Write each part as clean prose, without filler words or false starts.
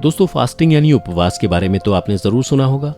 दोस्तों, फास्टिंग यानी उपवास के बारे में तो आपने जरूर सुना होगा।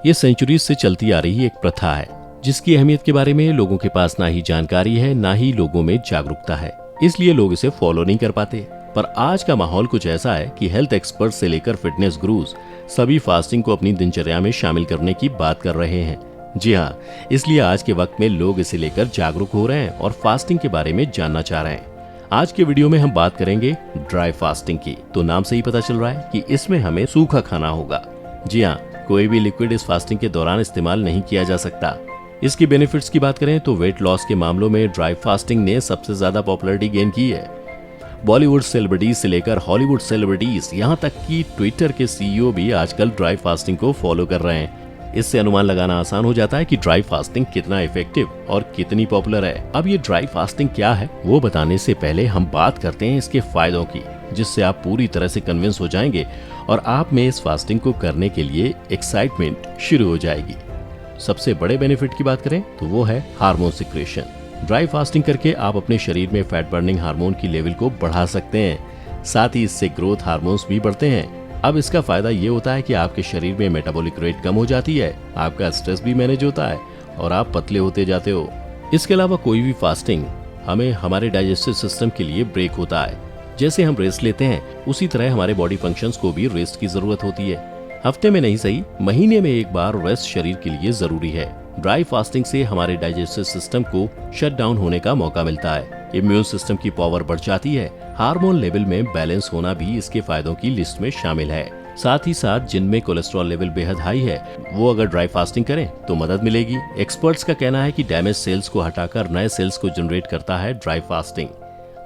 ये सेंचुरीज से चलती आ रही एक प्रथा है जिसकी अहमियत के बारे में लोगों के पास ना ही जानकारी है, ना ही लोगों में जागरूकता है, इसलिए लोग इसे फॉलो नहीं कर पाते। पर आज का माहौल कुछ ऐसा है कि हेल्थ एक्सपर्ट से लेकर फिटनेस गुरुज सभी फास्टिंग को अपनी दिनचर्या में शामिल करने की बात कर रहे हैं। जी हाँ, इसलिए आज के वक्त में लोग इसे लेकर जागरूक हो रहे हैं और फास्टिंग के बारे में जानना चाह रहे हैं। आज के वीडियो में हम बात करेंगे ड्राई फास्टिंग की। तो नाम से ही पता चल रहा है कि इसमें हमें सूखा खाना होगा। जी हाँ, कोई भी लिक्विड इस फास्टिंग के दौरान इस्तेमाल नहीं किया जा सकता। इसकी बेनिफिट्स की बात करें तो वेट लॉस के मामलों में ड्राई फास्टिंग ने सबसे ज्यादा पॉपुलैरिटी गेन की है। बॉलीवुड सेलिब्रिटीज से लेकर हॉलीवुड सेलिब्रिटीज, यहाँ तक कि ट्विटर के सीईओ भी आजकल ड्राई फास्टिंग को फॉलो कर रहे हैं। इससे अनुमान लगाना आसान हो जाता है कि ड्राई फास्टिंग कितना इफेक्टिव और कितनी पॉपुलर है। अब ये ड्राई फास्टिंग क्या है वो बताने से पहले हम बात करते हैं इसके फायदों की, जिससे आप पूरी तरह से कन्विंस हो जाएंगे और आप में इस फास्टिंग को करने के लिए एक्साइटमेंट शुरू हो जाएगी। सबसे बड़े बेनिफिट की बात करें तो वो है हार्मोन सिक्रेशन। ड्राई फास्टिंग करके आप अपने शरीर में फैट बर्निंग हार्मोन की लेवल को बढ़ा सकते हैं, साथ ही इससे ग्रोथ हार्मोन्स भी बढ़ते हैं। अब इसका फायदा ये होता है कि आपके शरीर में मेटाबॉलिक रेट कम हो जाती है, आपका स्ट्रेस भी मैनेज होता है और आप पतले होते जाते हो। इसके अलावा कोई भी फास्टिंग हमें हमारे डाइजेस्टिव सिस्टम के लिए ब्रेक होता है। जैसे हम रेस्ट लेते हैं उसी तरह हमारे बॉडी फंक्शंस को भी रेस्ट की जरूरत होती है। हफ्ते में नहीं सही, महीने में एक बार रेस्ट शरीर के लिए जरूरी है। ड्राई फास्टिंग से हमारे डाइजेस्टिव सिस्टम को शट डाउन होने का मौका मिलता है, इम्यून सिस्टम की पावर बढ़ जाती है, हार्मोन लेवल में बैलेंस होना भी इसके फायदों की लिस्ट में शामिल है। साथ ही साथ जिनमें कोलेस्ट्रॉल लेवल बेहद हाई है वो अगर ड्राई फास्टिंग करें तो मदद मिलेगी। एक्सपर्ट्स का कहना है कि डैमेज सेल्स को हटाकर नए सेल्स को जनरेट करता है ड्राई फास्टिंग।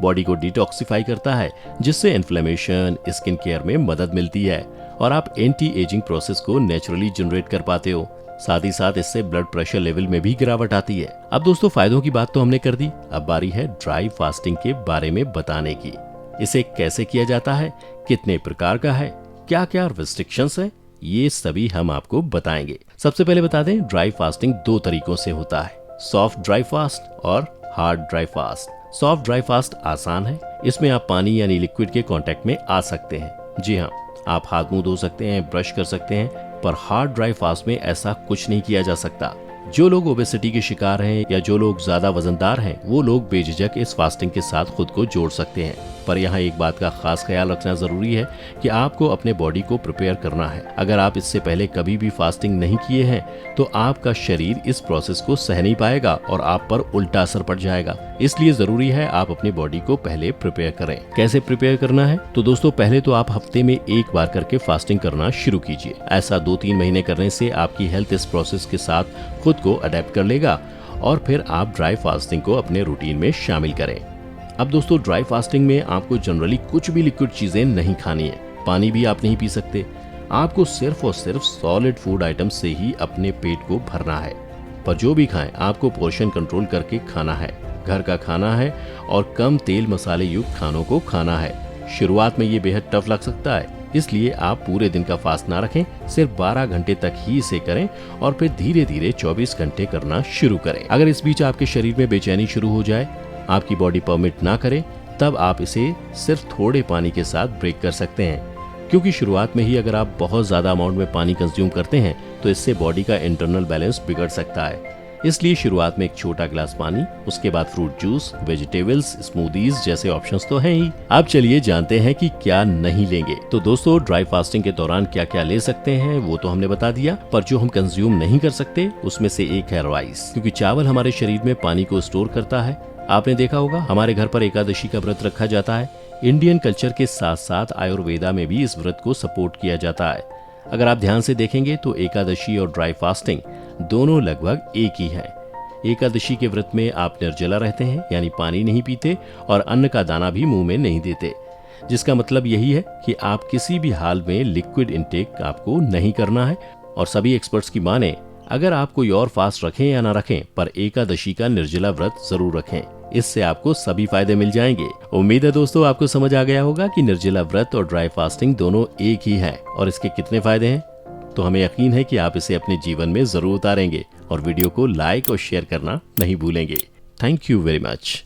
बॉडी को डिटॉक्सिफाई करता है, जिससे इन्फ्लेमेशन, स्किन केयर में मदद मिलती है और आप एंटी एजिंग प्रोसेस को नेचुरली जनरेट कर पाते हो। साथ ही साथ इससे ब्लड प्रेशर लेवल में भी गिरावट आती है। अब दोस्तों, फायदों की बात तो हमने कर दी, अब बारी है ड्राई फास्टिंग के बारे में बताने की। इसे कैसे किया जाता है, कितने प्रकार का है, क्या क्या रिस्ट्रिक्शंस है, ये सभी हम आपको बताएंगे। सबसे पहले बता दें, ड्राई फास्टिंग दो तरीकों से होता है, सॉफ्ट ड्राई फास्ट और hard dry fast. Soft dry fast आसान है, इसमें आप पानी यानी लिक्विड के कांटेक्ट में आ सकते हैं। जी हाँ, आप हाथ मुंह धो सकते हैं, ब्रश कर सकते हैं, पर हार्ड ड्राई फास्ट में ऐसा कुछ नहीं किया जा सकता। जो लोग ओबेसिटी के शिकार हैं या जो लोग ज्यादा वजनदार हैं वो लोग बेझिझक इस फास्टिंग के साथ खुद को जोड़ सकते हैं। पर यहाँ एक बात का खास ख्याल रखना जरूरी है कि आपको अपने बॉडी को प्रिपेयर करना है। अगर आप इससे पहले कभी भी फास्टिंग नहीं किए हैं तो आपका शरीर इस प्रोसेस को सह नहीं पाएगा और आप पर उल्टा असर पड़ जाएगा। इसलिए जरूरी है आप अपनी बॉडी को पहले प्रिपेयर करें। कैसे प्रिपेयर करना है? तो दोस्तों, पहले तो आप हफ्ते में एक बार करके फास्टिंग करना शुरू कीजिए। ऐसा 2-3 महीने करने से आपकी हेल्थ इस प्रोसेस के साथ खुद को अडेप्ट कर लेगा और फिर आप ड्राई फास्टिंग को अपने रूटीन में शामिल करें। अब दोस्तों, ड्राई फास्टिंग में आपको जनरली कुछ भी लिक्विड चीजें नहीं खानी है, पानी भी आप नहीं पी सकते। आपको सिर्फ और सिर्फ सॉलिड फूड आइटम से ही अपने पेट को भरना है। पर जो भी खाएं आपको पोर्शन कंट्रोल करके खाना है, घर का खाना है और कम तेल मसाले युक्त खानों को खाना है। शुरुआत में ये बेहद टफ लग सकता है, इसलिए आप पूरे दिन का फास्ट ना रखें, सिर्फ 12 घंटे तक ही इसे करें और फिर धीरे धीरे 24 घंटे करना शुरू करें। अगर इस बीच आपके शरीर में बेचैनी शुरू हो जाए, आपकी बॉडी परमिट ना करे, तब आप इसे सिर्फ थोड़े पानी के साथ ब्रेक कर सकते हैं। क्योंकि शुरुआत में ही अगर आप बहुत ज्यादा अमाउंट में पानी कंज्यूम करते हैं तो इससे बॉडी का इंटरनल बैलेंस बिगड़ सकता है। इसलिए शुरुआत में एक छोटा गिलास पानी, उसके बाद फ्रूट जूस, वेजिटेबल्स, स्मूदीज जैसे ऑप्शंस तो हैं ही। अब चलिए जानते हैं कि क्या नहीं लेंगे। तो दोस्तों, ड्राई फास्टिंग के दौरान क्या क्या ले सकते हैं वो तो हमने बता दिया, पर जो हम कंज्यूम नहीं कर सकते उसमें से एक है राइस। क्योंकि चावल हमारे शरीर में पानी को स्टोर करता है। आपने देखा होगा हमारे घर पर एकादशी का व्रत रखा जाता है। इंडियन कल्चर के साथ साथ आयुर्वेदा में भी इस व्रत को सपोर्ट किया जाता है। अगर आप ध्यान से देखेंगे तो एकादशी और ड्राई फास्टिंग दोनों लगभग एक ही है। एकादशी के व्रत में आप निर्जला रहते हैं, यानी पानी नहीं पीते और अन्न का दाना भी मुंह में नहीं देते, जिसका मतलब यही है कि आप किसी भी हाल में लिक्विड इंटेक आपको नहीं करना है। और सभी एक्सपर्ट्स की माने, अगर आप कोई और फास्ट रखें या ना रखें, पर एकादशी का निर्जला व्रत जरूर रखें। इससे आपको सभी फायदे मिल जाएंगे। उम्मीद है दोस्तों आपको समझ आ गया होगा कि निर्जला व्रत और ड्राई फास्टिंग दोनों एक ही है और इसके कितने फायदे हैं। तो हमें यकीन है कि आप इसे अपने जीवन में जरूर उतारेंगे और वीडियो को लाइक और शेयर करना नहीं भूलेंगे। Thank you very much.